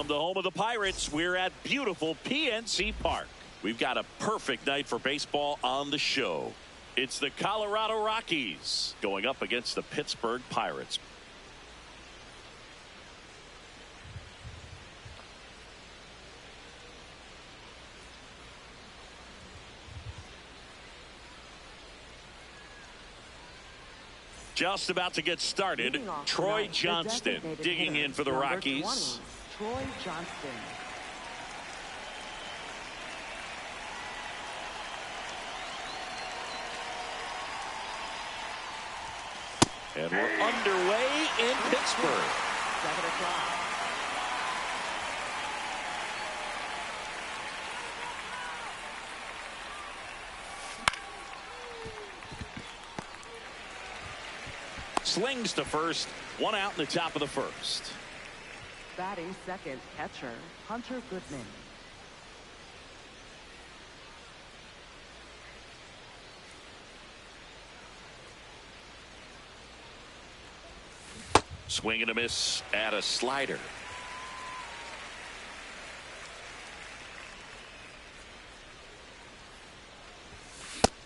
From the home of the Pirates, we're at beautiful PNC Park. We've got a perfect night for baseball on the show. It's the Colorado Rockies going up against the Pittsburgh Pirates. Just about to get started. Troy Johnston digging in for the Rockies. 20, Troy Johnston. And we're underway in Pittsburgh. 7 o'clock. Slings to first. One out in the top of the first. Batting second, catcher Hunter Goodman. Swing and a miss at a slider.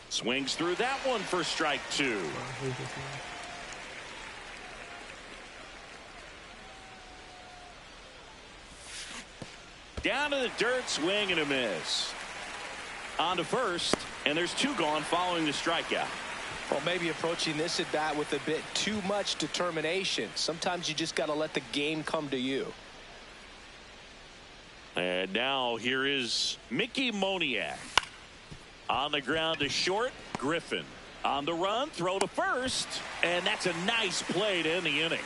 Swings through that one for strike 2. Down to the dirt, swing and a miss. On to first, and there's 2 gone following the strikeout. Well, maybe approaching this at bat with a bit too much determination. Sometimes you just got to let the game come to you. And now here is Mickey Moniak. On the ground to short, Griffin. On the run, throw to first, and that's a nice play to end the inning.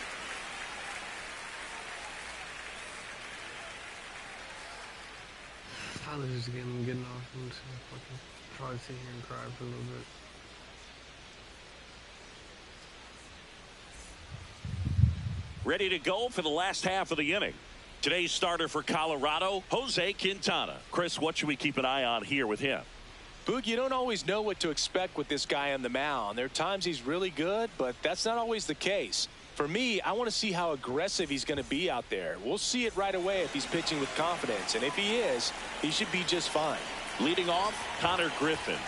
Tyler's just getting off. I'm just gonna fucking try to sit here and cry for a little bit. Ready to go for the last half of the inning. Today's starter for Colorado, Jose Quintana. Chris, what should we keep an eye on here with him? Boog, you don't always know what to expect with this guy on the mound. There are times he's really good, but that's not always the case. For me, I want to see how aggressive he's going to be out there. We'll see it right away if he's pitching with confidence. And if he is, he should be just fine. Leading off, Connor Griffin.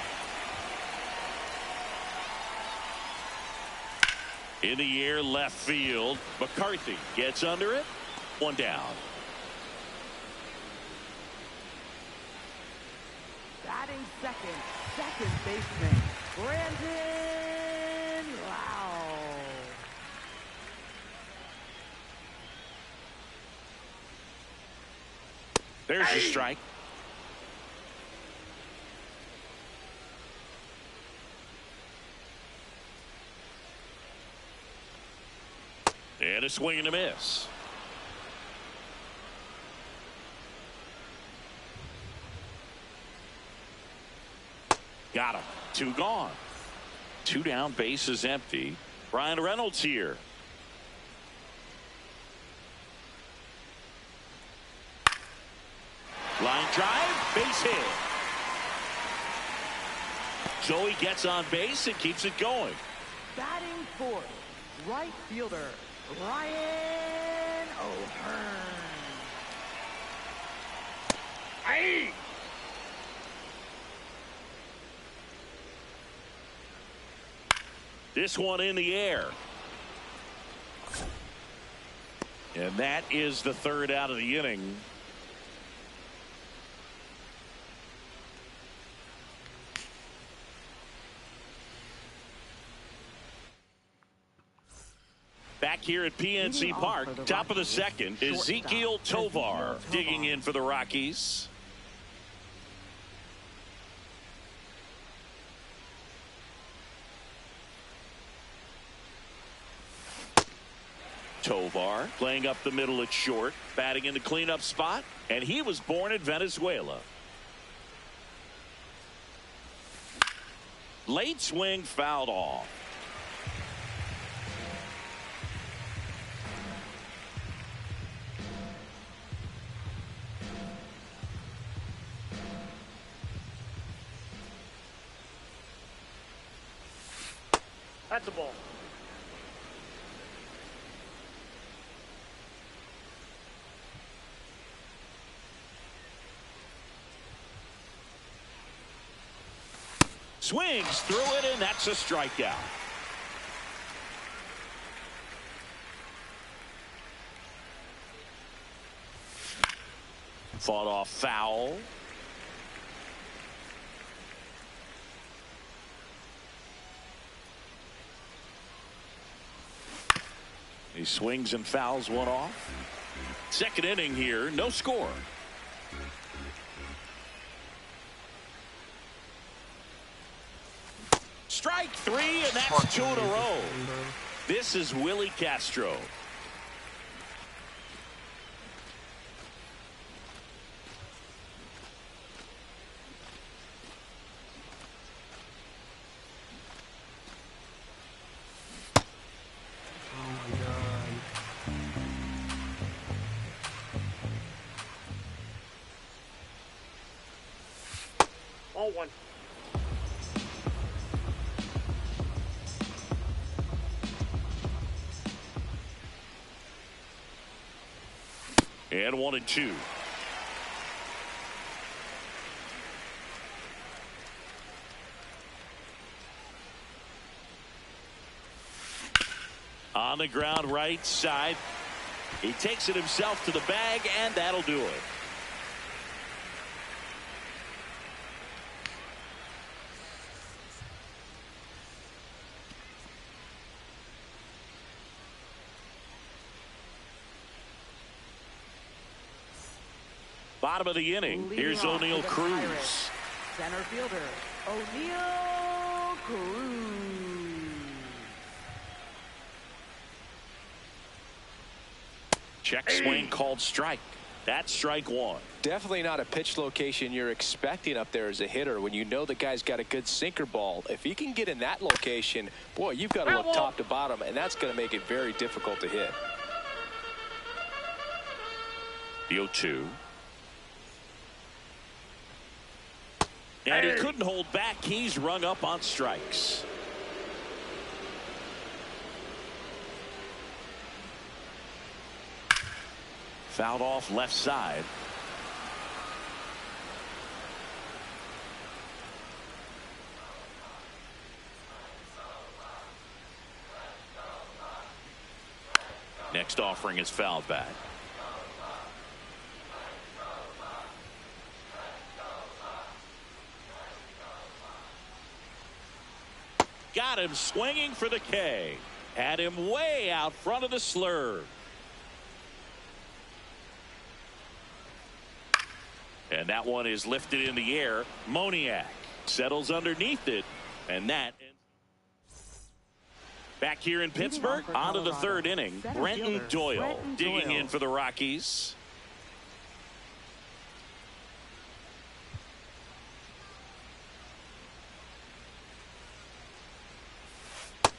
In the air, left field. McCarthy gets under it. 1 down. Batting second baseman Brandon Lau. There's the strike. And a swing and a miss. Got him. 2 gone. 2 down, base is empty. Brian Reynolds here. Line drive, base hit. Joey gets on base and keeps it going. Batting fourth, right fielder Ryan O'Hearn. Hey! This one in the air. And that is the 3rd out of the inning. Back here at PNC Park, top of the 2nd, Ezekiel Tovar digging in for the Rockies. Tovar playing up the middle at short, batting in the cleanup spot, and he was born in Venezuela. Late swing fouled off. That's a ball. Swings through it, and that's a strikeout. Fought off foul. He swings and fouls one off. Second inning here, no score. Strike three, and that's 2 in a row. This is Willie Castro. All one. And 1-2. On the ground right side. He takes it himself to the bag, and that'll do it. Bottom of the inning. Here's O'Neal Cruz. Pirates. Center fielder, O'Neal Cruz. Check swing called strike. That's strike one. Definitely not a pitch location you're expecting up there as a hitter when you know the guy's got a good sinker ball. If he can get in that location, boy, you've got to look top to bottom, and that's going to make it very difficult to hit. The 0-2. And he couldn't hold back. He's rung up on strikes. Fouled off left side. Next offering is fouled back. Got him swinging for the K. Had him way out front of the slur. And that one is lifted in the air. Moniak settles underneath it. And that. Back here in Pittsburgh, on to the third inning. Brenton Doyle digging in for the Rockies.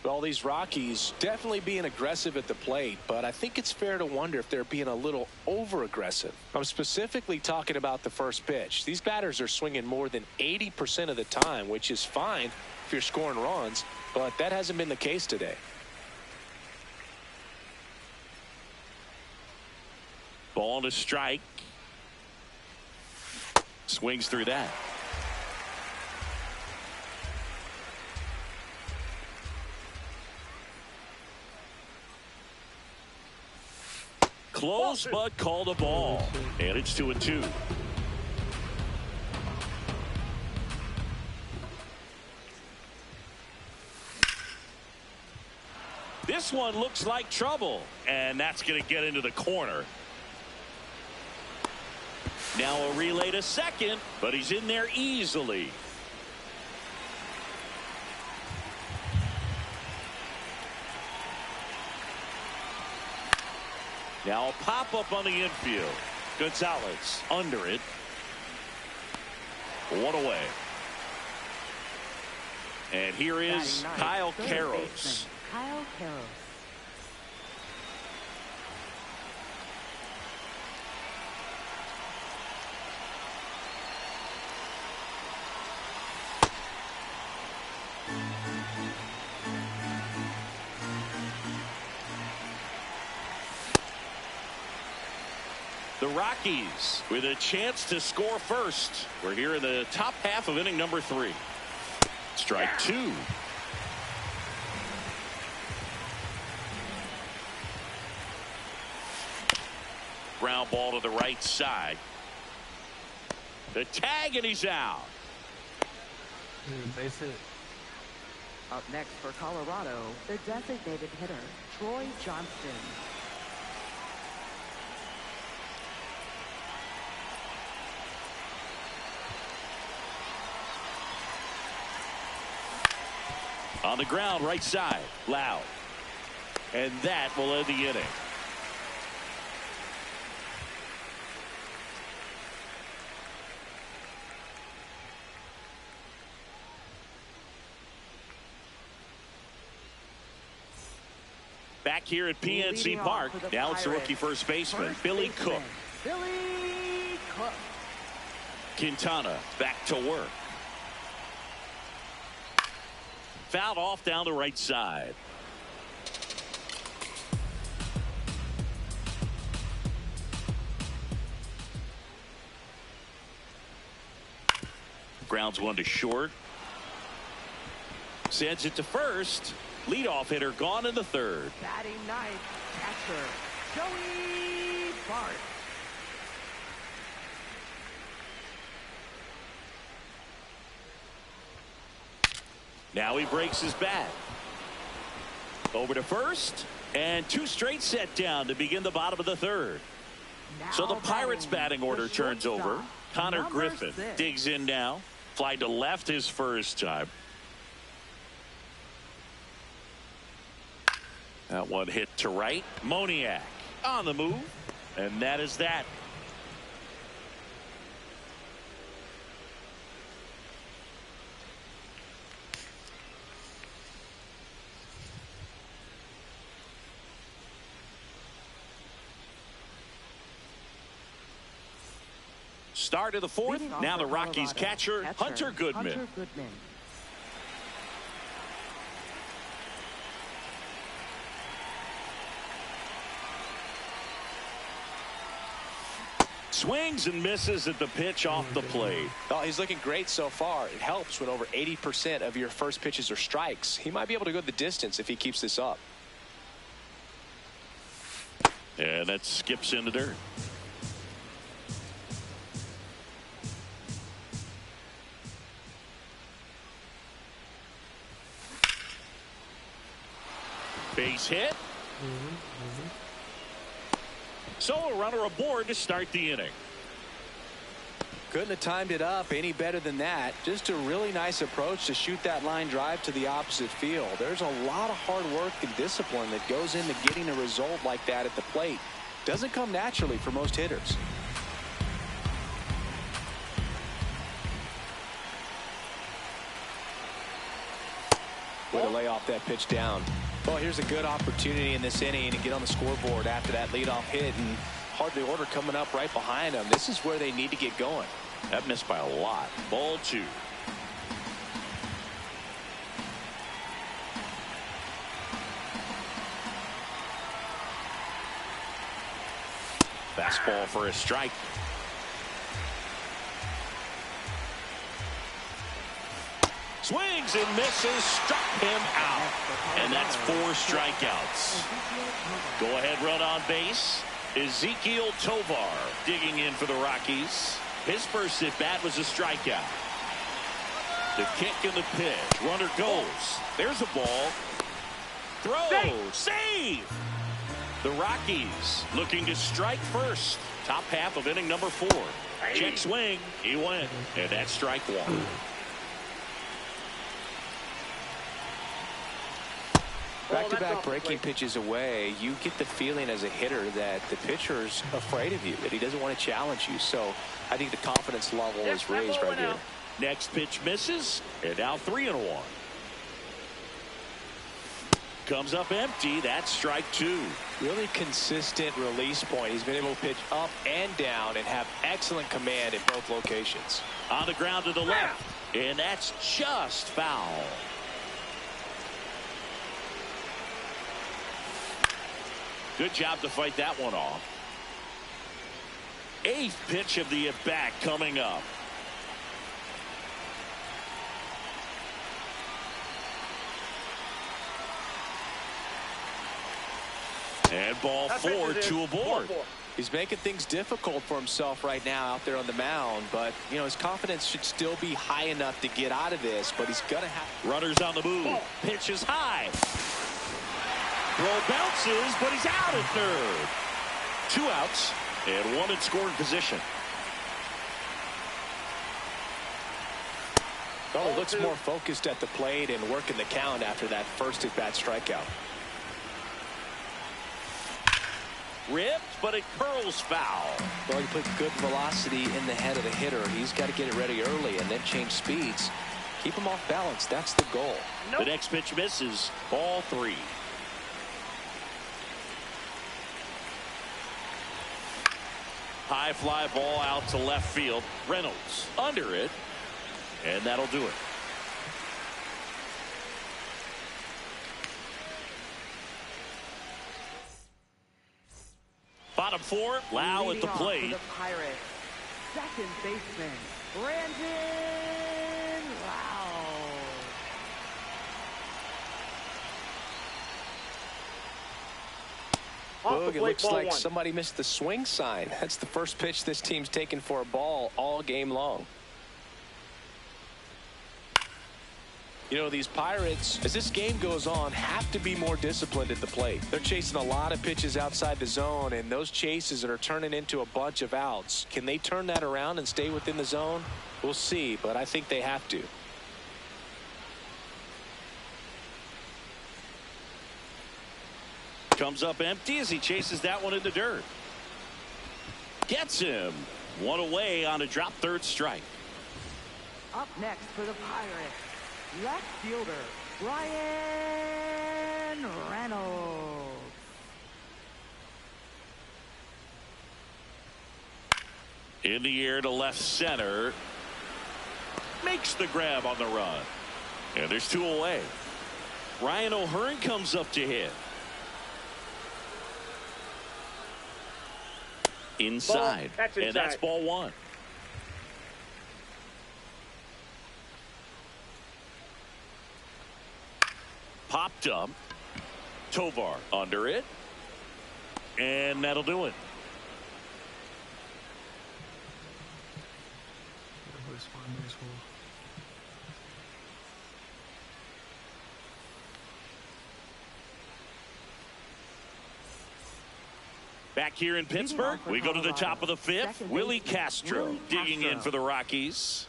Well, these Rockies definitely being aggressive at the plate, but I think it's fair to wonder if they're being a little over-aggressive. I'm specifically talking about the first pitch. These batters are swinging more than 80% of the time, which is fine if you're scoring runs, but that hasn't been the case today. Ball to strike. Swings through that. Close, but called a ball. And it's 2-2. This one looks like trouble. And that's going to get into the corner. Now a relay to second, but he's in there easily. Now a pop-up on the infield. Gonzalez under it. One away. And here is Kyle Karros. Kyle Karros. The Rockies with a chance to score first. We're here in the top half of inning number 3. Strike two. Ground ball to the right side. The tag, and he's out. Base hit. Up next for Colorado, the designated hitter, Troy Johnston. On the ground, right side, Loud. And that will end the inning. Back here at PNC Park, now it's the rookie first baseman, Billy Cook. Billy Cook. Quintana back to work. Fouled off down the right side. Grounds one to short. Sends it to first. Leadoff hitter gone in the third. Batting ninth, catcher, Joey Bart. Now he breaks his bat. Over to first. And two straight set down to begin the bottom of the third. So the Pirates batting order turns over. Connor Griffin digs in now. Fly to left his first time. That one hit to right. Moniak on the move. And that is that. Start of the fourth. Now the Rockies catcher, Hunter Goodman. Swings and misses at the pitch off the plate. Oh, he's looking great so far. It helps when over 80% of your first pitches are strikes. He might be able to go the distance if he keeps this up. And that skips into dirt. Base hit. So a runner aboard to start the inning. Couldn't have timed it up any better than that. Just a really nice approach to shoot that line drive to the opposite field. There's a lot of hard work and discipline that goes into getting a result like that at the plate. Doesn't come naturally for most hitters. Way to lay off that pitch down. Well, here's a good opportunity in this inning to get on the scoreboard after that leadoff hit, and hardly order coming up right behind them. This is where they need to get going. That missed by a lot. Ball two. Fastball for a strike. Swings and misses, struck him out. And that's 4 strikeouts. Go ahead run on base. Ezekiel Tovar digging in for the Rockies. His first at bat was a strikeout. The kick and the pitch. Runner goes. There's a ball. Throw. Save. The Rockies looking to strike first. Top half of inning number 4. Check swing. He went. And that's strike 1. Back-to-back breaking pitches away, you get the feeling as a hitter that the pitcher's afraid of you, that he doesn't want to challenge you. So I think the confidence level is raised right here. Next pitch misses, and now 3-1. Comes up empty. That's strike 2. Really consistent release point. He's been able to pitch up and down and have excellent command in both locations. On the ground to the left, and that's just foul. Good job to fight that one off. 8th pitch of the at-bat coming up. And ball four to aboard. He's making things difficult for himself right now out there on the mound, but you know his confidence should still be high enough to get out of this, but he's gonna have runners on the move. Pitch is high. Throw bounces, but he's out at third. 2 outs and 1 in scoring position. Well, he looks more focused at the plate and working the count after that first at-bat strikeout. Ripped, but it curls foul. Well, he put good velocity in the head of the hitter. He's got to get it ready early and then change speeds. Keep him off balance. That's the goal. The next pitch misses. Ball 3. High fly ball out to left field. Reynolds under it. And that'll do it. Bottom 4, Lau at the plate. The Pirates, second baseman, Brandon Lau. Boog, it looks like somebody missed the swing sign. That's the first pitch this team's taken for a ball all game long. You know, these Pirates, as this game goes on, have to be more disciplined at the plate. They're chasing a lot of pitches outside the zone, and those chases are turning into a bunch of outs. Can they turn that around and stay within the zone? We'll see, but I think they have to. Comes up empty as he chases that one in the dirt. Gets him. 1 away on a drop third strike. Up next for the Pirates, left fielder, Ryan Reynolds. In the air to left center. Makes the grab on the run. And there's 2 away. Ryan O'Hearn comes up to hit. Inside. And that's ball 1. Popped up. Tovar under it. And that'll do it. Back here in Pittsburgh, we go to the top of the 5th. Willie Castro digging in for the Rockies.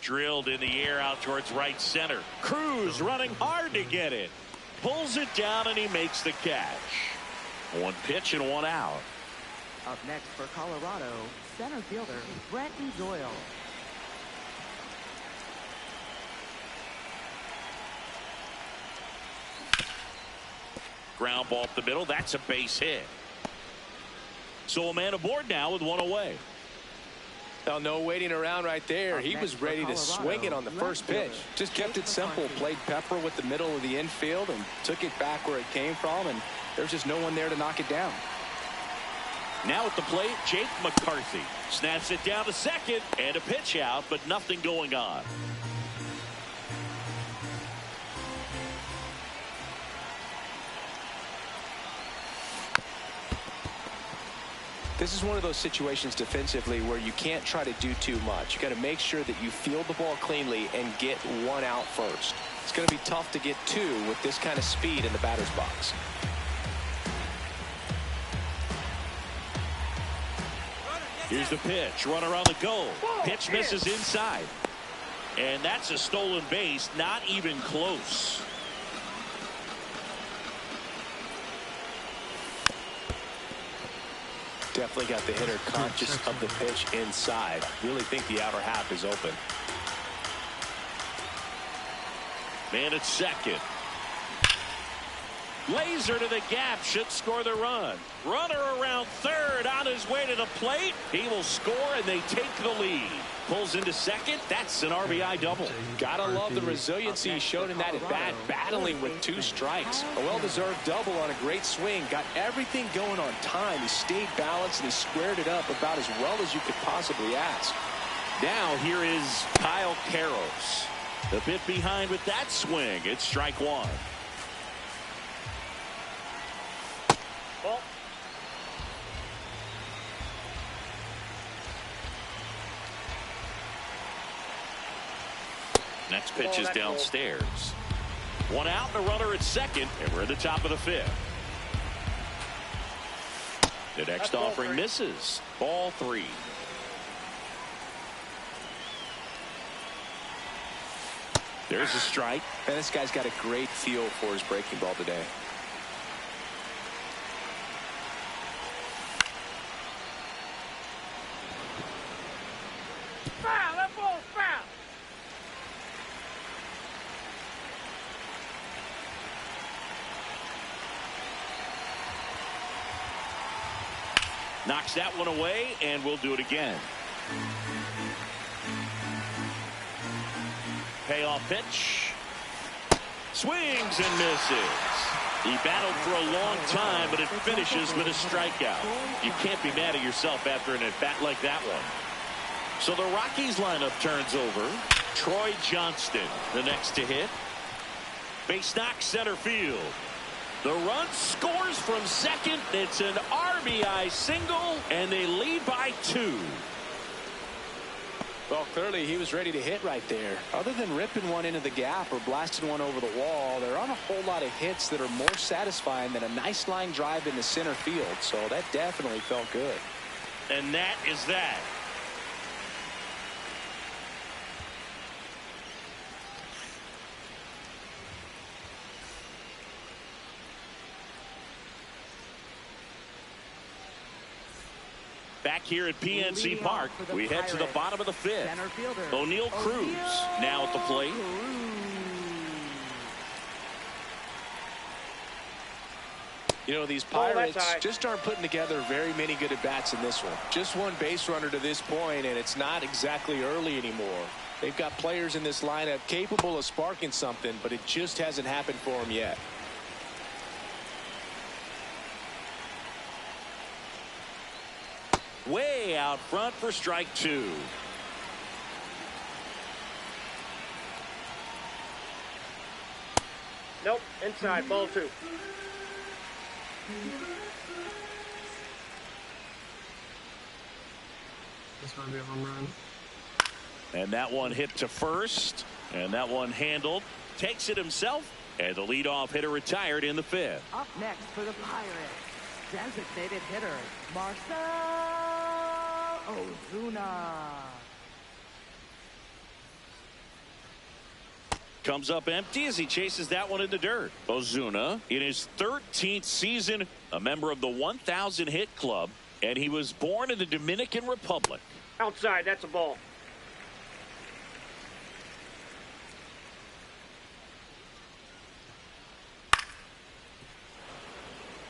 Drilled in the air out towards right center. Cruz running hard to get it. Pulls it down and he makes the catch. 1 pitch and 1 out. Up next for Colorado, center fielder, Brenton Doyle. Ground ball up the middle. That's a base hit. So a man aboard now with 1 away. Well, no waiting around right there. He was ready to swing it on the first pitch. Just kept it simple. Played pepper with the middle of the infield and took it back where it came from. And there's just no one there to knock it down. Now at the plate, Jake McCarthy. Snaps it down to second and a pitch out, but nothing going on. This is one of those situations defensively where you can't try to do too much. You got to make sure that you field the ball cleanly and get 1 out first. It's going to be tough to get 2 with this kind of speed in the batter's box. Here's the pitch. Runner on the go. Pitch misses inside. And that's a stolen base. Not even close. Definitely got the hitter conscious of the pitch inside. Really think the outer half is open. Man at second. Laser to the gap. Should score the run. Runner around third on his way to the plate. He will score and they take the lead. Pulls into second. That's an RBI double. Gotta love the resiliency he showed in that at bat, battling with 2 strikes. A well-deserved double on a great swing. Got everything going on time. He stayed balanced and he squared it up about as well as you could possibly ask. Now here is Kyle Karros. A bit behind with that swing. It's strike one. Ball. Next pitch is downstairs. One out, the runner at second, and we're at the top of the fifth. The next offering misses. Ball three. There's a strike. And this guy's got a great feel for his breaking ball today. Foul! That ball's foul! Knocks that one away, and we'll do it again. Payoff pitch. Swings and misses. He battled for a long time, but it finishes with a strikeout. You can't be mad at yourself after an at-bat like that one. So the Rockies lineup turns over. Troy Johnston, the next to hit. Base knock center field. The run scores from second. It's an RBI single, and they lead by 2. Well, clearly he was ready to hit right there. Other than ripping one into the gap or blasting one over the wall, there aren't a whole lot of hits that are more satisfying than a nice line drive into center field. So that definitely felt good. And that is that. Back here at PNC Park, we head to the bottom of the fifth. O'Neal Cruz now at the plate. You know, these Pirates just aren't putting together very many good at-bats in this one. Just one base runner to this point, and it's not exactly early anymore. They've got players in this lineup capable of sparking something, but it just hasn't happened for them yet. Way out front for strike 2. Nope. Inside. Ball 2. This might be a home run. And that one hit to first. And that one handled. Takes it himself. And the leadoff hitter retired in the fifth. Up next for the Pirates, designated hitter, Marcell Ozuna. Comes up empty as he chases that one in the dirt. Ozuna in his 13th season, a member of the 1,000 hit club, and he was born in the Dominican Republic. Outside. That's a ball.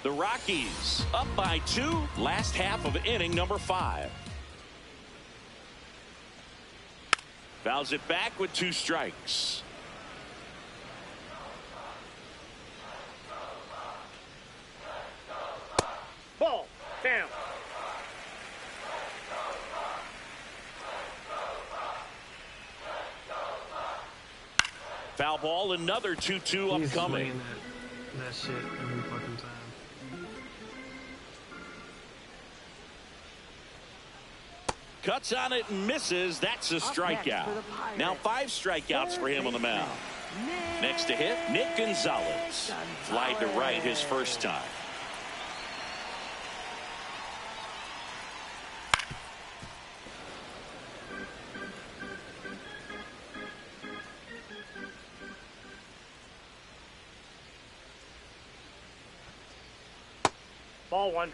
The Rockies up by 2, last half of inning number 5. Fouls it back with 2 strikes. Ball. Down. Foul ball, another 2-2 He's upcoming. swinging that shit every fucking time. Cuts on it and misses. That's a strikeout. Now 5 strikeouts for him on the mound. Next to hit, Nick Gonzalez. Flied to right his first time. Ball 1.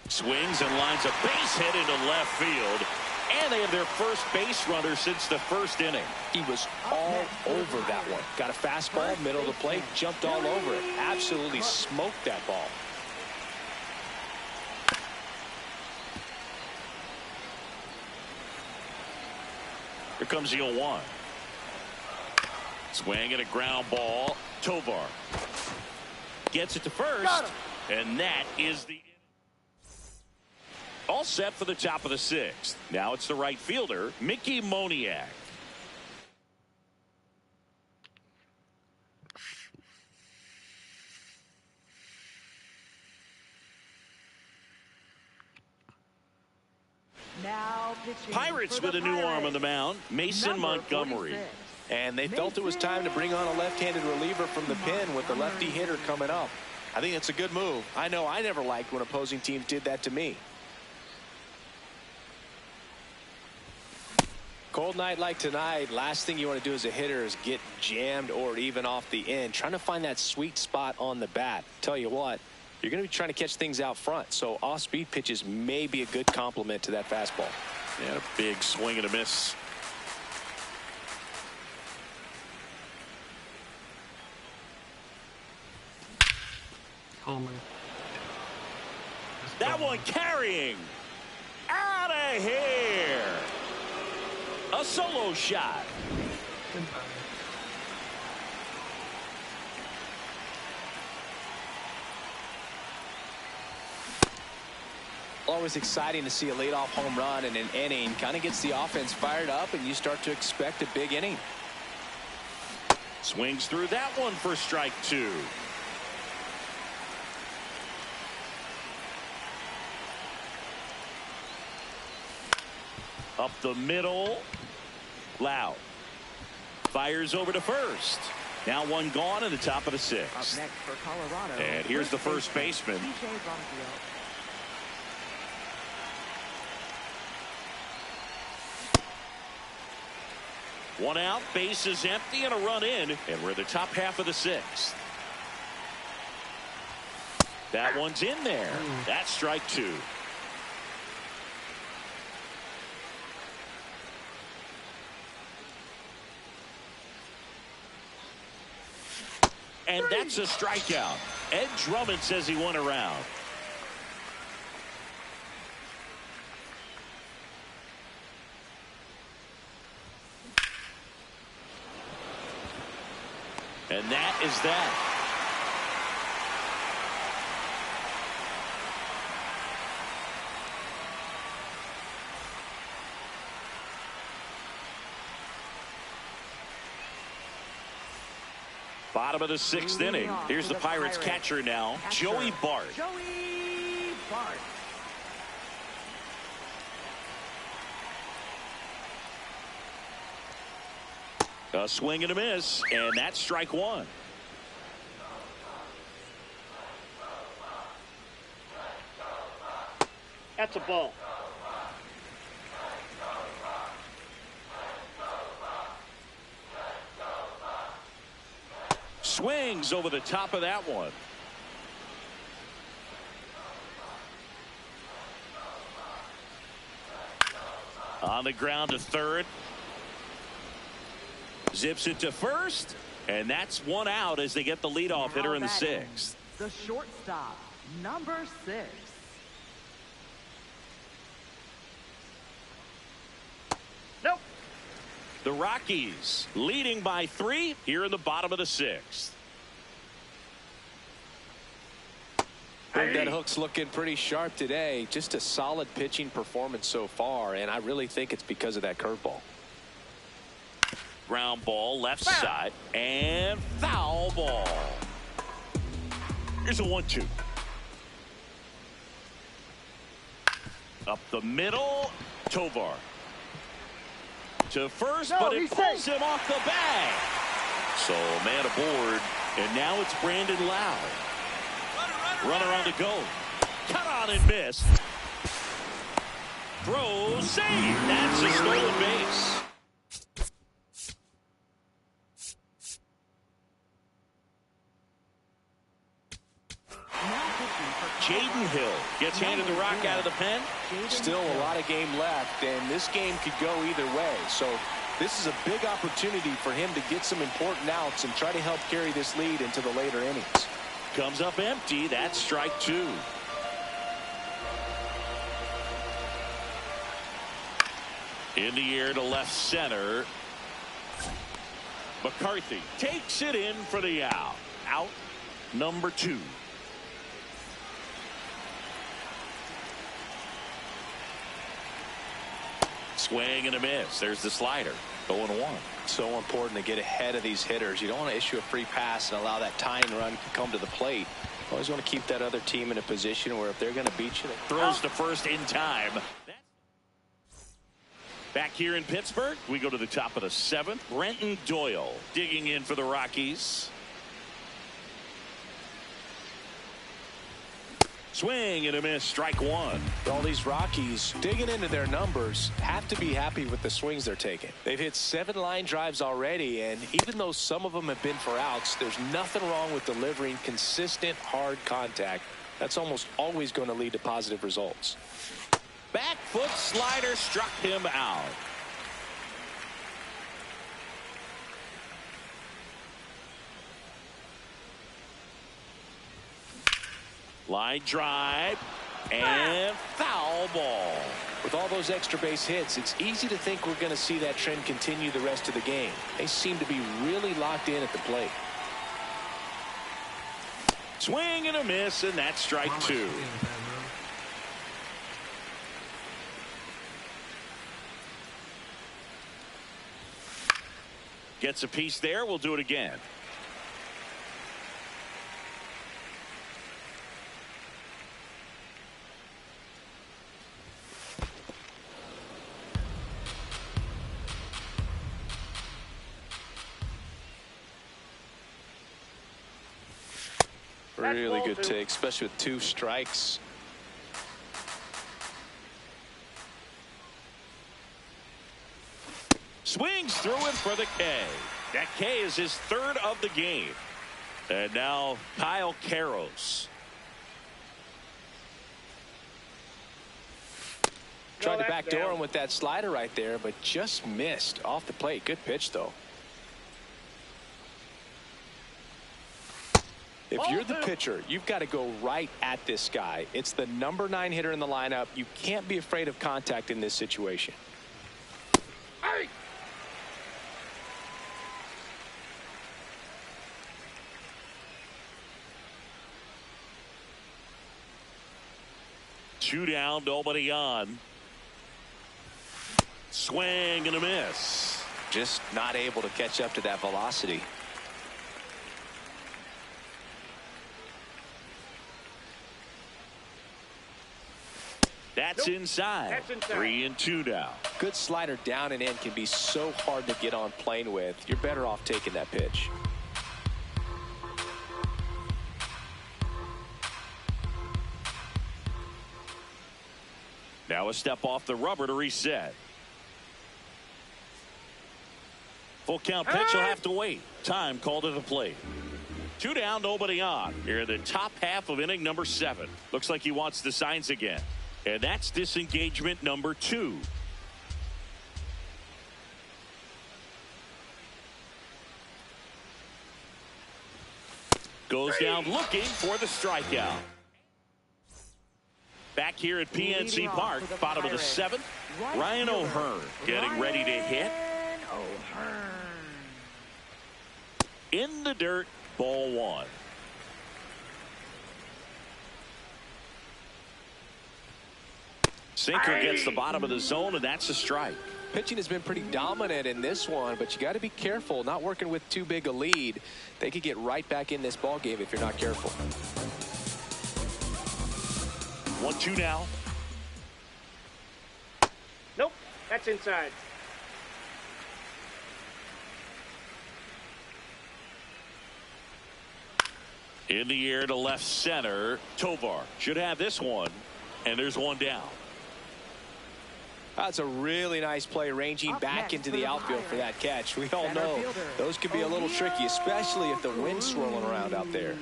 Swings and lines a base hit into left field. And they have their first base runner since the first inning. He was all over that one. Got a fastball, middle of the plate, jumped all over it. Absolutely smoked that ball. Here comes the 0-1. Swing and a ground ball. Tovar. gets it to first. And that is the all set for the top of the sixth. Now it's the right fielder, Mickey Moniak. Now pitching Pirates for with the a new arm Pirates, on the mound, Mason number Montgomery. 46. And they felt it was time to bring on a left-handed reliever from the pen with the lefty hitter coming up. I think it's a good move. I know I never liked when opposing teams did that to me. Cold night like tonight, last thing you want to do as a hitter is get jammed or even off the end. Trying to find that sweet spot on the bat. Tell you what, you're going to be trying to catch things out front, so off-speed pitches may be a good complement to that fastball. And a big swing and a miss. Homer. That one carrying. Out of here. A solo shot. Goodbye. Always exciting to see a leadoff home run in an inning. Kind of gets the offense fired up, and you start to expect a big inning. Swings through that one for strike two. Up the middle. Loud. Fires over to first. Now one gone in the top of the Up sixth. next for Colorado. And here's the first baseman. TJ Rumfield. One out, base is empty, and a run in, and we're in the top half of the sixth. That one's in there. That's strike two. And that's a strikeout. Ed Drummond says he won a round. And that is that. Bottom of the sixth inning. Here's the Pirates catcher now, Joey Bart. Joey Bart. A swing and a miss, and that's strike one. That's a ball. Swings over the top of that one. On the ground to third. Zips it to first, and that's one out as they get the leadoff hitter in the sixth. The shortstop, number 6. Nope. The Rockies leading by 3 here in the bottom of the sixth. That hook's looking pretty sharp today. Just a solid pitching performance so far, and I really think it's because of that curveball. Ground ball left side and foul ball. Here's a 1-2. Up the middle, Tovar. To first, No, but it he's pulls safe. him off the bag. So man aboard, and now it's Brandon Lowe. Runner on the go. Cut on and missed. Throw, save. That's a stolen base. Jaden Hill gets handed the rock out of the pen. Still a lot of game left, and this game could go either way. So this is a big opportunity for him to get some important outs and try to help carry this lead into the later innings. Comes up empty. That's strike two. In the air to left center. McCarthy takes it in for the out. Out. number 2. Swing and a miss. There's the slider. 0-1. So important to get ahead of these hitters. You don't want to issue a free pass and allow that tying run to come to the plate. Always want to keep that other team in a position where if they're going to beat you, they throws to first in time. Back here in Pittsburgh, we go to the top of the 7th. Brenton Doyle digging in for the Rockies. Swing and a miss, strike 1. All these Rockies digging into their numbers have to be happy with the swings they're taking. They've hit 7 line drives already, and even though some of them have been for outs, there's nothing wrong with delivering consistent hard contact. That's almost always going to lead to positive results. Back foot slider struck him out. Line drive and foul ball. With all those extra base hits, it's easy to think we're going to see that trend continue the rest of the game. They seem to be really locked in at the plate. Swing and a miss, and that's strike 2. Gets a piece there. We'll do it again. Really good take, especially with 2 strikes. Swings through it for the K. That K is his 3rd of the game. And now Kyle Karros. Tried to backdoor him with that slider right there, but just missed off the plate. Good pitch, though. If you're the pitcher, you've got to go right at this guy. It's the number 9 hitter in the lineup. You can't be afraid of contact in this situation. Hey! 2 down, nobody on. Swing and a miss. Just not able to catch up to that velocity. That's inside. That's inside. 3-2 now. Good slider down and in can be so hard to get on plane with. You're better off taking that pitch. Now a step off the rubber to reset. Full count pitch will have to wait. Time called at the plate. 2 down, nobody on. Here in the top half of inning number 7. Looks like he wants the signs again. And that's disengagement number 2. Goes down looking for the strikeout. Back here at PNC Park, bottom of the 7th, Ryan O'Hearn getting ready to hit. In the dirt, ball 1. Sinker gets the bottom of the zone, and that's a strike. Pitching has been pretty dominant in this one, but you got to be careful. Not working with too big a lead. They could get right back in this ball game if you're not careful. 1-2 now. Nope, that's inside. In the air to left center. Tovar should have this one, and there's 1 down. That's a really nice play, ranging back into the outfield for that catch. We all know those can be a little tricky, especially if the wind's swirling around out there.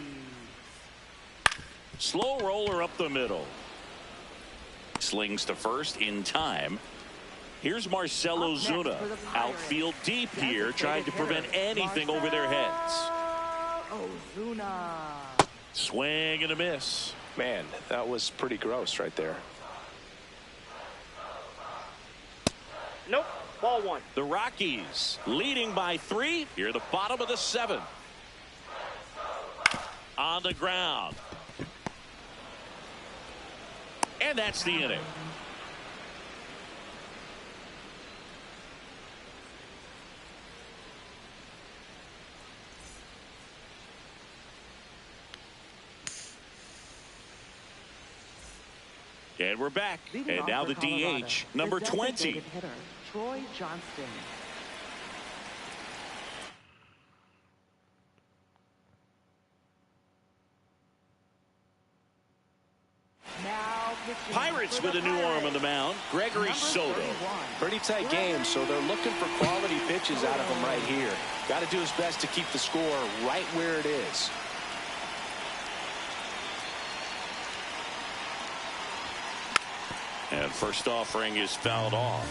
Slow roller up the middle. Slings to first in time. Here's Marcelo Zuna. Outfield deep here, trying to prevent anything over their heads. Ozuna. Swing and a miss. Man, that was pretty gross right there. Nope, ball 1. The Rockies leading by 3 here at the bottom of the 7th. On the ground. And that's the inning. And we're back. Leading And now off the for Colorado, DH, number the 20. designated hitter, Troy Johnston. Now pitching Pirates for with the a new arm on Pirates, the mound, Gregory number Soto. 31. Pretty tight game, so they're looking for quality pitches out of him right here. Got to do his best to keep the score right where it is. And first offering is fouled off.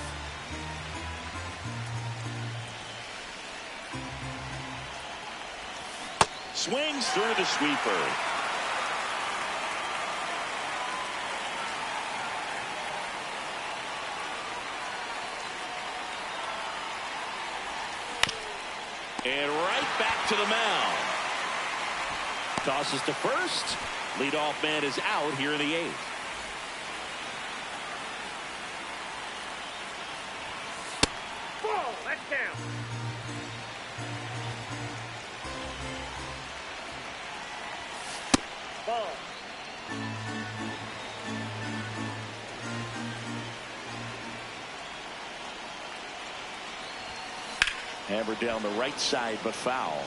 Swings through the sweeper. And right back to the mound. Tosses to first. Leadoff man is out here in the 8th. Ball, that's down. Ball. Hammered down the right side, but foul.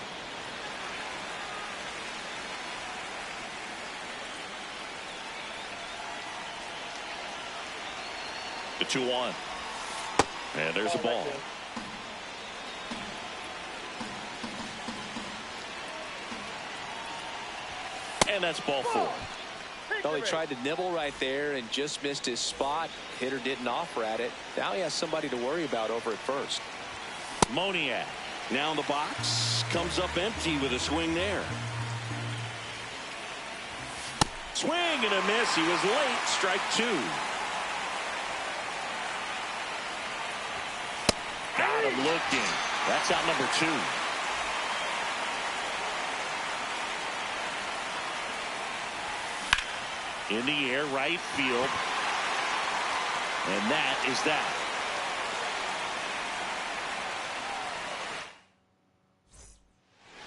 The 2-1. And there's a ball. And that's ball 4. Well, he tried to nibble right there and just missed his spot. Hitter didn't offer at it. Now he has somebody to worry about over at first. Moniak now in the box, comes up empty with a swing there. Swing and a miss. He was late. Strike 2. Got him looking. That's out number 2. In the air, right field. And that is that.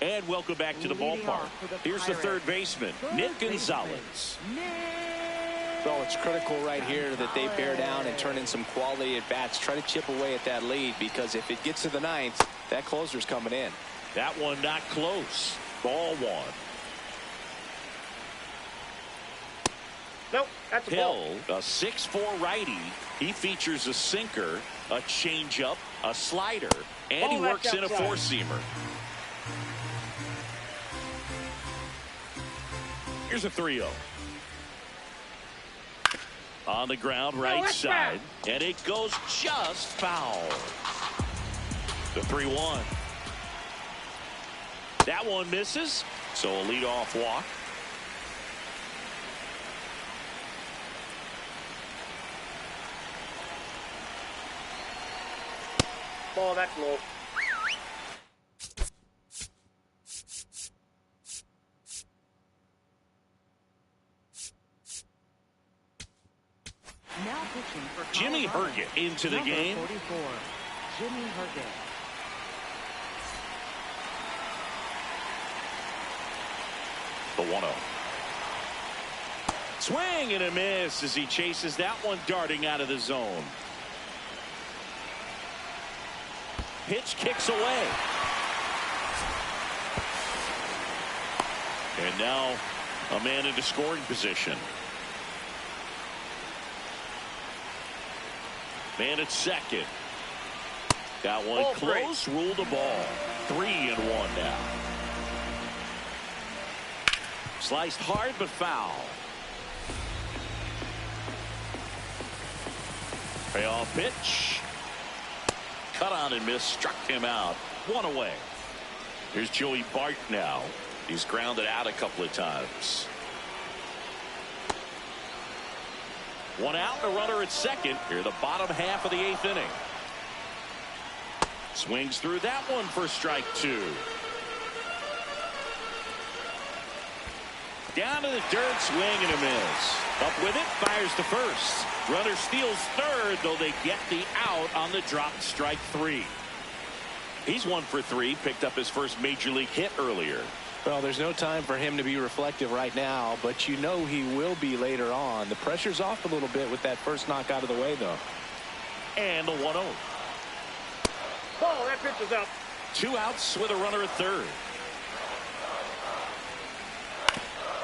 And welcome back to the ballpark. Here's the third baseman, Nick Gonzalez. Well, it's critical right here that they bear down and turn in some quality at bats. Try to chip away at that lead, because if it gets to the 9th, that closer's coming in. That one not close. Ball 1. Nope, that's a ball. Hill, a 6'4" righty. He features a sinker, a changeup, a slider, and he works in a four-seamer. Here's a 3-0. On the ground, right side, and it goes just foul. The 3-1. That one misses, so a leadoff walk. Ball, that's low. Now pitching for Jimmy Colorado, Herget into the number game. 44, Jimmy Herget. The 1-0. Swing and a miss as he chases that one darting out of the zone. Pitch kicks away. And now a man into scoring position. Man at second. Got one close, ruled the ball. 3-1 now. Sliced hard but foul. Payoff pitch. Cut on and miss, struck him out. 1 away. Here's Joey Bart now. He's grounded out a couple of times. 1 out, a runner at second. Here, the bottom half of the 8th inning. Swings through that one for strike 2. Down to the dirt, swing and a miss. Up with it, fires to first. Runner steals third, though they get the out on the dropped strike 3. He's 1 for 3, picked up his first major league hit earlier. Well, there's no time for him to be reflective right now, but you know he will be later on. The pressure's off a little bit with that first knock out of the way, though. And the 1-0. Ball, that pitch is up. 2 outs with a runner at third.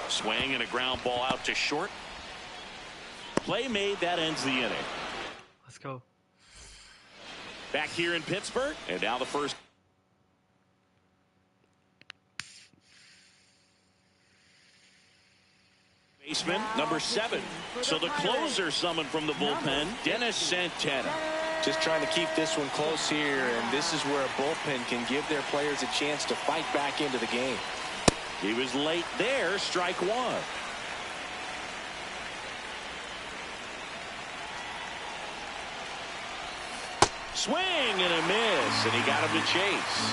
Swing and a ground ball out to short. Play made, that ends the inning. Let's go. Back here in Pittsburgh, and now the first baseman, number 7. So the closer summoned from the bullpen, Dennis Santana. Just trying to keep this one close here, and this is where a bullpen can give their players a chance to fight back into the game. He was late there, strike 1. Swing and a miss, and he got him to chase.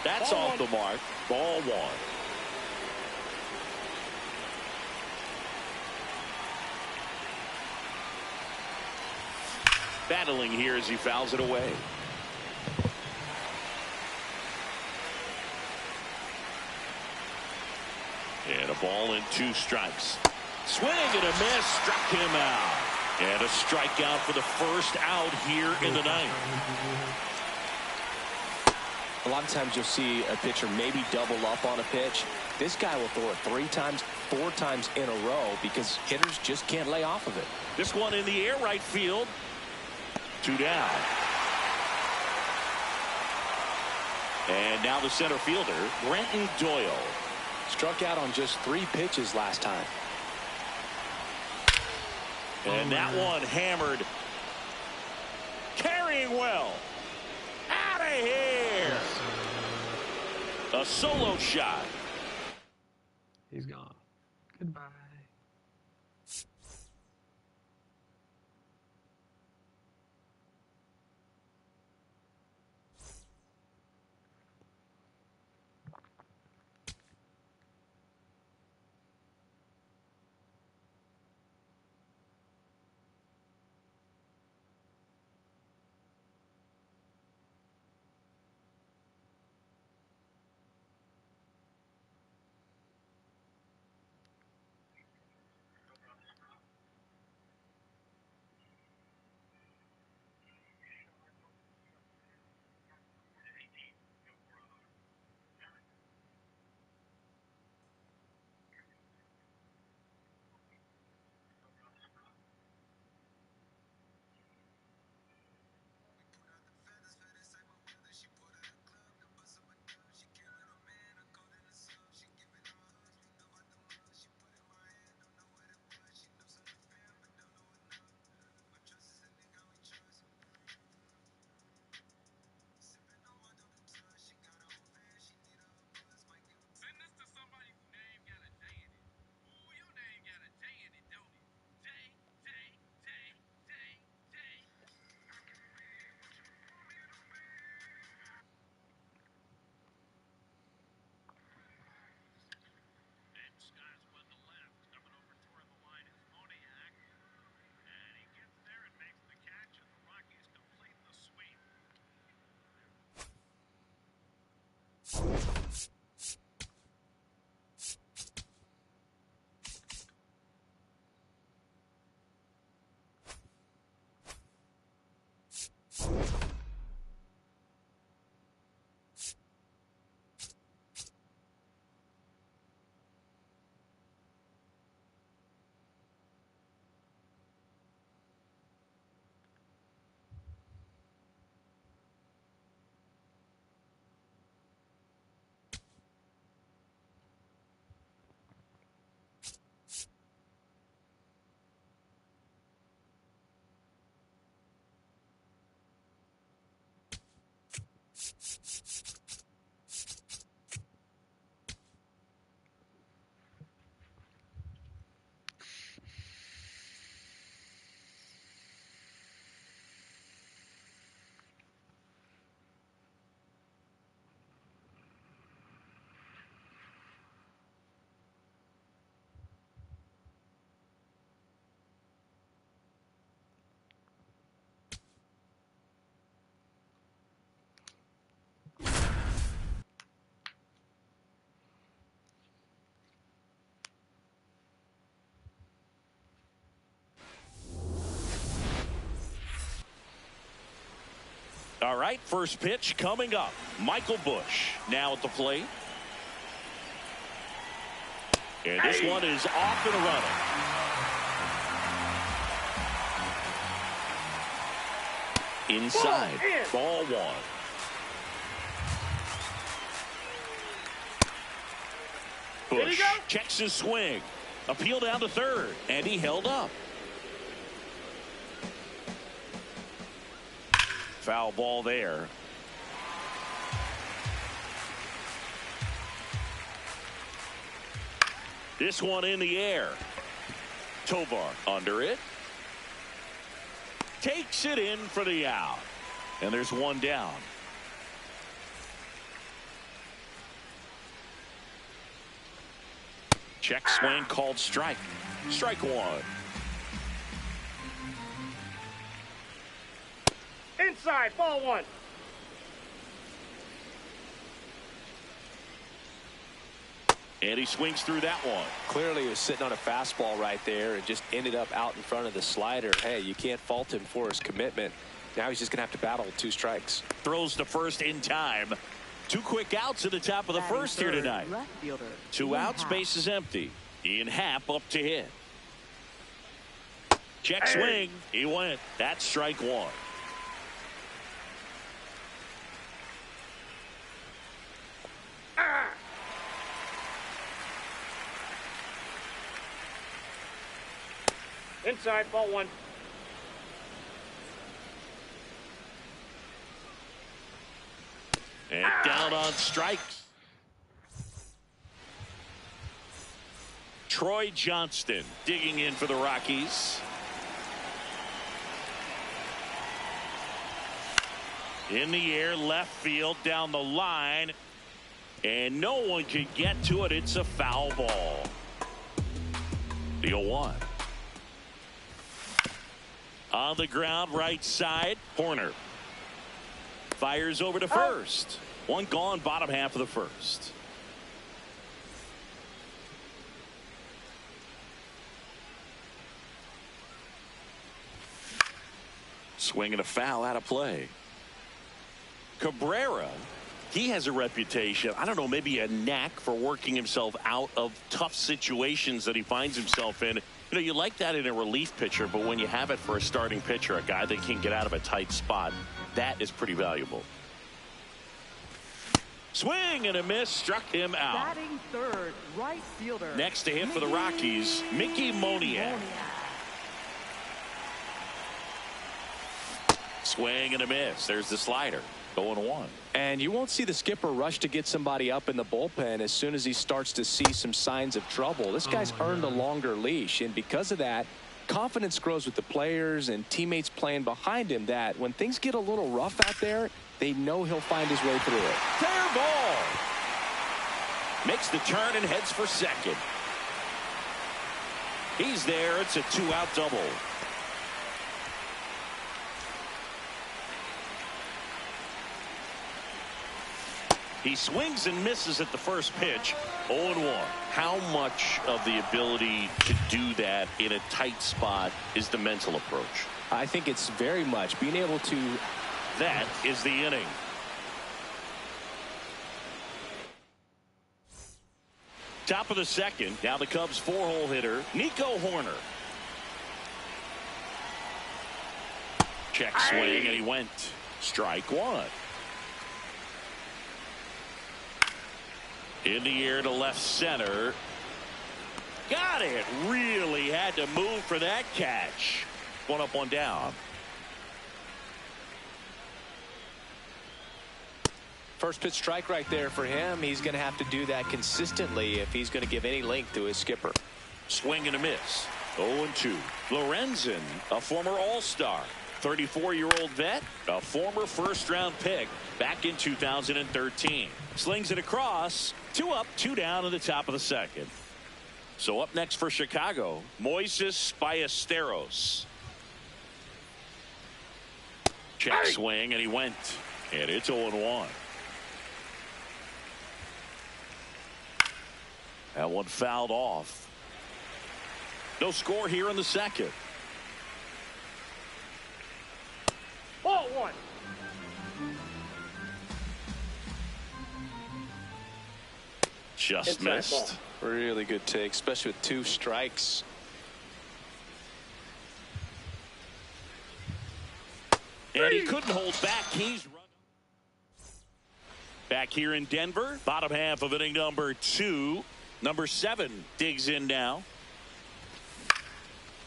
That's Ball off one. the mark. Ball 1. Battling here as he fouls it away. And a ball and 2 strikes. Swing and a miss, struck him out. And a strikeout for the first out here in the ninth. A lot of times you'll see a pitcher maybe double up on a pitch. This guy will throw it 3 times, 4 times in a row because hitters just can't lay off of it. This one in the air, right field. 2 down. And now the center fielder, Brenton Doyle. Struck out on just 3 pitches last time. And that one hammered. Carrying well. Out of here. A solo shot. He's gone. Goodbye. All right, first pitch coming up. Michael Busch now at the plate. And this one is off and running. Inside, ball one. Busch checks his swing. Appeal down to third, and he held up. Foul ball there. This one in the air. Tovar under it. Takes it in for the out. And there's one down. Check swing called strike. Strike one. Inside, ball one. And he swings through that one. Clearly he was sitting on a fastball right there and just ended up out in front of the slider. Hey, you can't fault him for his commitment. Now he's just going to have to battle with 2 strikes. Throws to first in time. 2 quick outs at the top of the first here tonight. 2 outs, base is empty. Ian Happ up to hit. Check swing. He went. That's strike one. Inside, ball one. And down on strikes. Troy Johnston digging in for the Rockies. In the air, left field, down the line. And no one can get to it. It's a foul ball. The 0-1. On the ground, right side, Horner. Fires over to first. One gone, bottom half of the first. Swing and a foul out of play. Cabrera, he has a reputation, I don't know, maybe a knack for working himself out of tough situations that he finds himself in. You know, you like that in a relief pitcher, but when you have it for a starting pitcher, a guy that can get out of a tight spot, that is pretty valuable. Swing and a miss, struck him out. Batting third, right fielder. Next to him for the Rockies, Mickey Moniak. Swing and a miss. There's the slider. 0-1. And you won't see the skipper rush to get somebody up in the bullpen as soon as he starts to see some signs of trouble. This guy's earned a longer leash, and because of that, confidence grows with the players and teammates playing behind him, that when things get a little rough out there, they know he'll find his way through it. Fair ball. Makes the turn and heads for second. He's there. It's a 2-out double. He swings and misses at the first pitch. 0-1. How much of the ability to do that in a tight spot is the mental approach? I think it's very much being able to. That is the inning. Top of the second. Now the Cubs 4-hole hitter, Nico Horner. Check swing, and he went. Strike one. In the air to left center. Got it. Really had to move for that catch. One up, one down. First pitch strike right there for him. He's going to have to do that consistently if he's going to give any length to his skipper. Swing and a miss. 0-2. Lorenzen, a former All-Star. 34-year-old vet, a former first-round pick back in 2013. Slings it across. 2 up, 2 down in the top of the second. So up next for Chicago, Moises Ballesteros. Check swing, and he went. And it's 0-1. That one fouled off. No score here in the second. Ball one. Just Inside missed. ball. Really good take, especially with 2 strikes. And he couldn't hold back. He's run. Back here in Denver, bottom half of inning number 2. Number 7 digs in now.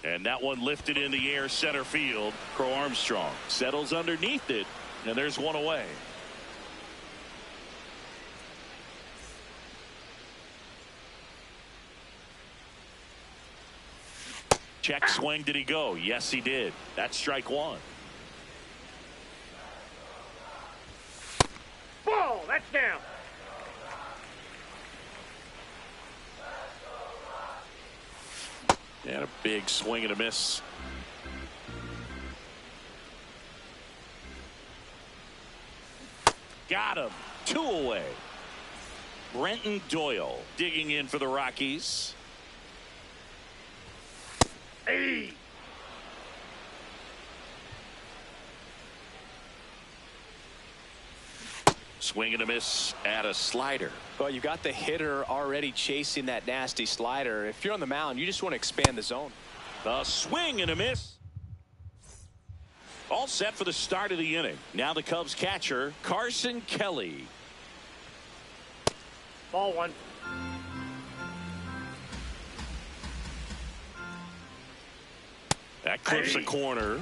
And that one lifted in the air center field. Crow Armstrong settles underneath it, and there's one away. Check swing. Did he go? Yes, he did. That's strike 1. Ball. That's down. And a big swing and a miss. Got him. 2 away. Brenton Doyle digging in for the Rockies. Hey. Swing and a miss at a slider. Well, you got the hitter already chasing that nasty slider. If you're on the mound, you just want to expand the zone. A swing and a miss. All set for the start of the inning. Now the Cubs catcher, Carson Kelly. Ball 1. That clips the corner.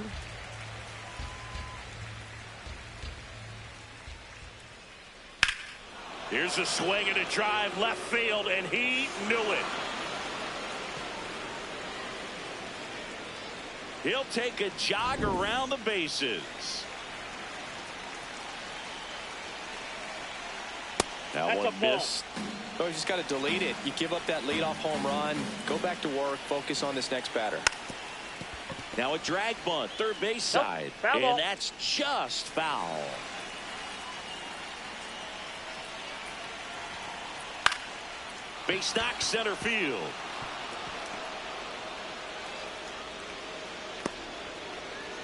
Here's a swing and a drive left field, and he knew it. He'll take a jog around the bases. That That's one a ball. missed. Oh, you just got to delete it. You give up that leadoff home run. Go back to work. Focus on this next batter. Now a drag bunt, third base side. Foul And ball. that's just foul. Base knock center field.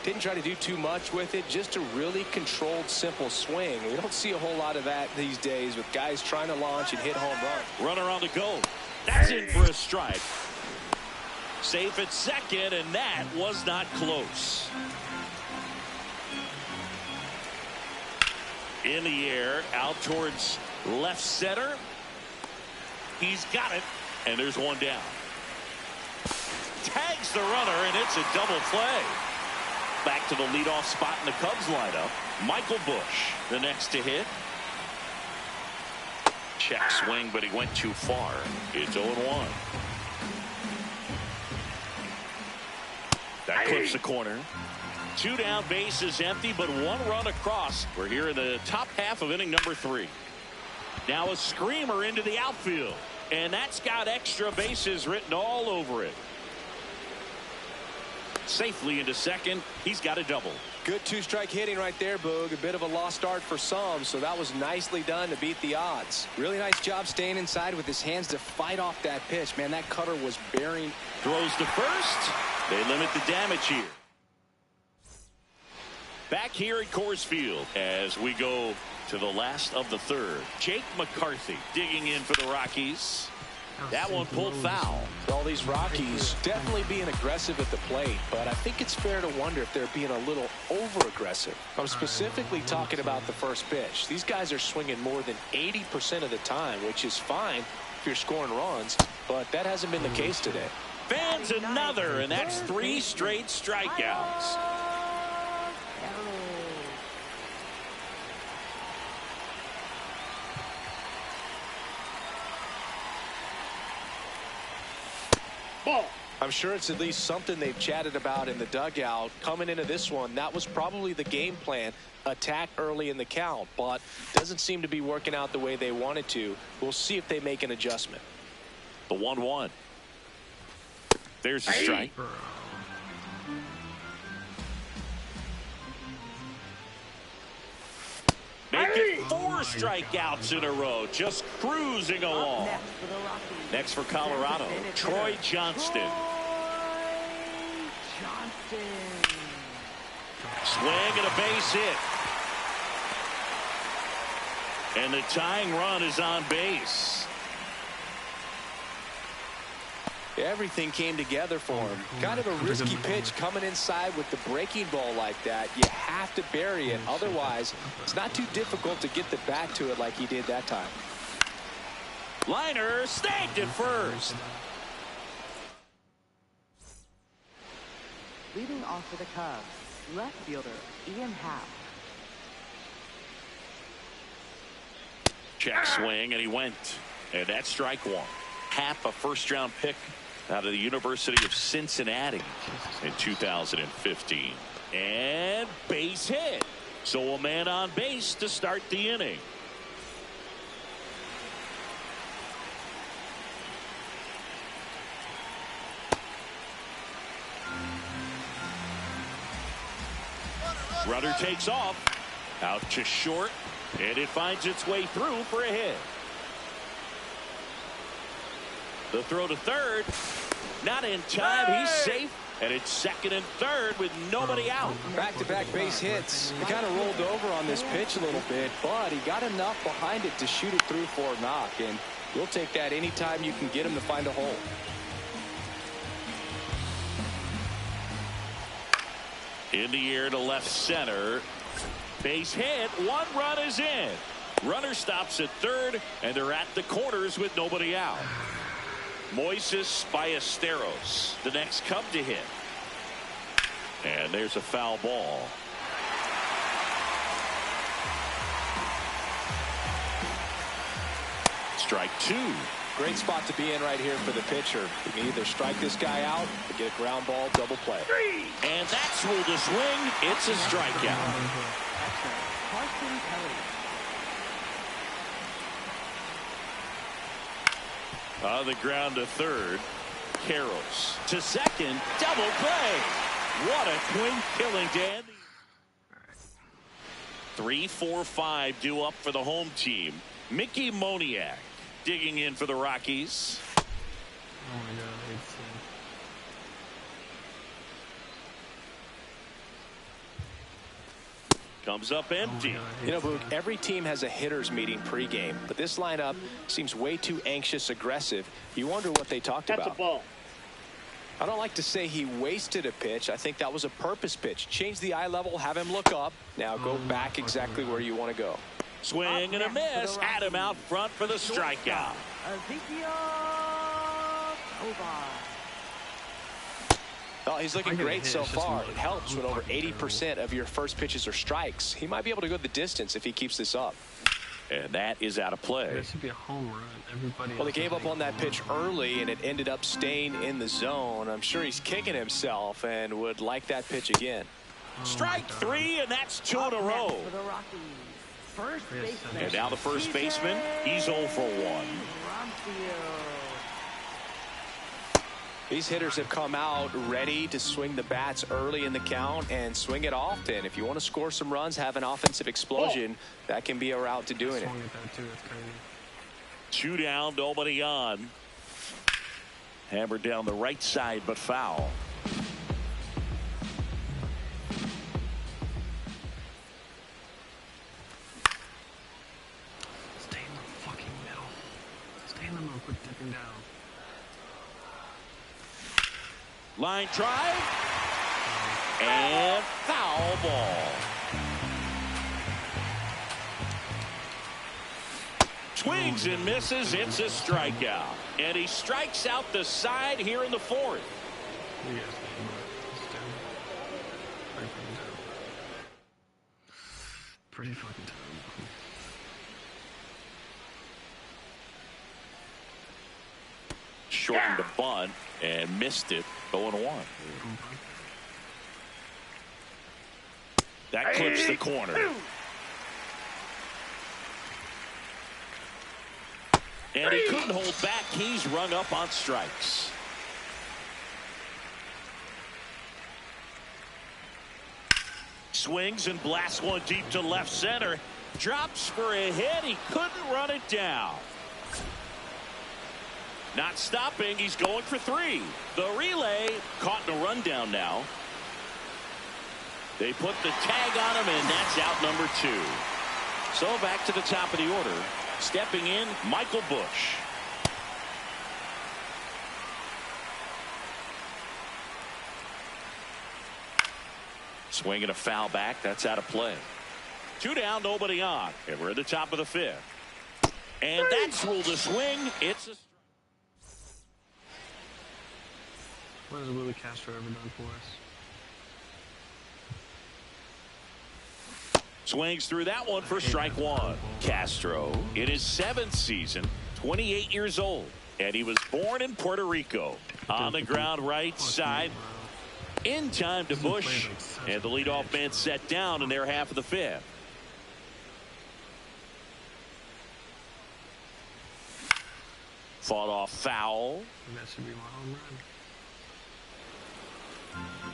Didn't try to do too much with it. Just a really controlled, simple swing. We don't see a whole lot of that these days with guys trying to launch and hit home runs. Runner on the go. That's in for a strike. Safe at second, and that was not close. In the air, out towards left center. He's got it, and there's one down. Tags the runner, and it's a double play. Back to the leadoff spot in the Cubs lineup. Michael Busch, the next to hit. Check swing, but he went too far. It's 0-1. That clips the corner. 2 down, bases empty, but 1 run across. We're here in the top half of inning number 3. Now a screamer into the outfield, and that's got extra bases written all over it. Safely into second. He's got a double. Good 2-strike hitting right there, Boog. A bit of a lost start for some, so that was nicely done to beat the odds. Really nice job staying inside with his hands to fight off that pitch. Man, that cutter was bearing. Throws to first. They limit the damage here. Back here at Coors Field as we go to the last of the 3rd. Jake McCarthy digging in for the Rockies. That one pulled foul. All these Rockies definitely being aggressive at the plate, but I think it's fair to wonder if they're being a little over-aggressive. I'm specifically talking about the first pitch. These guys are swinging more than 80% of the time, which is fine if you're scoring runs, but that hasn't been the case today. Fans another, and that's 3 straight strikeouts. Ball. I'm sure it's at least something they've chatted about in the dugout. Coming into this one, that was probably the game plan. Attack early in the count, but doesn't seem to be working out the way they wanted to. We'll see if they make an adjustment. The 1-1. There's a strike. Make it 4 strikeouts in a row. Just cruising along. Next for Colorado, Troy Johnston. Swing and a base hit. And the tying run is on base. Everything came together for him. Kind of a risky pitch coming inside with the breaking ball like that. You have to bury it. Otherwise, it's not too difficult to get the bat to it like he did that time. Liner snagged it first. Leading off for the Cubs, left fielder Ian Happ. Check swing, and he went. And that's strike one. Happ, a first-round pick out of the University of Cincinnati in 2015. And base hit. So a man on base to start the inning. Runner takes off. Out to short. And it finds its way through for a hit. The throw to third. Not in time. He's safe. And it's second and third with nobody out. Back-to-back base hits. He kind of rolled over on this pitch a little bit, but he got enough behind it to shoot it through for a knock. And you'll take that anytime you can get him to find a hole. In the air to left center. Base hit. One run is in. Runner stops at third, and they're at the corners with nobody out. Moises Ballesteros, the next Cub to hit. And there's a foul ball. Strike two. Great spot to be in right here for the pitcher. You can either strike this guy out or get a ground ball, double play. And that's ruled a swing. It's a strikeout. Carson Kelly. On the ground to third. Carroll to second. Double play. What a twin killing, Dan. 3-4-5 due up for the home team. Mickey Moniak digging in for the Rockies. Oh my God, it's Comes up empty. You know, Boog, every team has a hitters meeting pregame, but this lineup seems way too anxious, aggressive. You wonder what they talked That's about. a ball. I don't like to say he wasted a pitch. I think that was a purpose pitch. Change the eye level, have him look up. Now go back exactly where you want to go. Swing and a miss. Adam out front for the strikeout. Ezekiel Tovar. Oh, he's looking great so far. It helps when over 80% of your first pitches are strikes. He might be able to go the distance if he keeps this up. And that is out of play. There should be a home run. Everybody. Well, he gave up on that pitch early, and it ended up staying in the zone. I'm sure he's kicking himself and would like that pitch again. Strike three, and that's two in a row. For the Rockies, first baseman. And now the first baseman, he's 0 for 1. These hitters have come out ready to swing the bats early in the count and swing it often. If you want to score some runs, have an offensive explosion, that can be a route to doing it. Swung at that too. That's crazy. 2 down, nobody on. Hammered down the right side, but foul. Stay in the fucking middle. Stay in the middle. Quit dipping down. Line drive. And foul ball. Swings and misses. It's a strikeout. And he strikes out the side here in the fourth. You guys can, but it's terrible. Pretty fucking terrible. Shortened the bunt and missed it. 0-1. That clips the corner. And he couldn't hold back. He's rung up on strikes. Swings and blasts one deep to left center. Drops for a hit. He couldn't run it down. Not stopping. He's going for 3. The relay caught in a rundown now. They put the tag on him, and that's out number 2. So back to the top of the order. Stepping in, Michael Busch. Swing and a foul back. That's out of play. 2 down, nobody on. And we're at the top of the 5th. And that's ruled a swing. It's a... What has Willie Castro ever done for us? Swings through that one for strike 1. Castro in his 7th season, 28 years old. And he was born in Puerto Rico. On the ground right side. In time to Bush. And the leadoff man set down in their half of the 5th. Fought off foul. That should be my home run.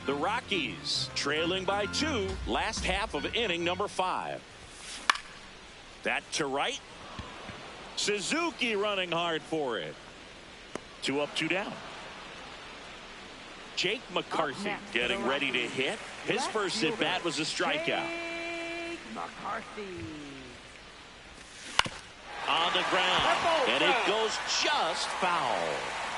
The Rockies trailing by 2. Last half of inning number 5. That to right. Suzuki running hard for it. 2 up, 2 down. Jake McCarthy getting ready to hit. His first at bat was a strikeout. Jake McCarthy. On the ground, and it goes just foul.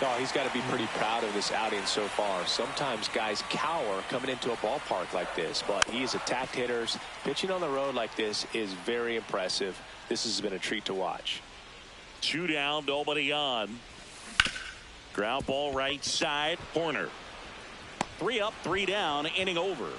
Oh, he's got to be pretty proud of this outing so far. Sometimes guys cower coming into a ballpark like this, but he's attacked hitters. Pitching on the road like this is very impressive. This has been a treat to watch. 2 down, nobody on. Ground ball right side. Horner. 3 up, 3 down, inning over.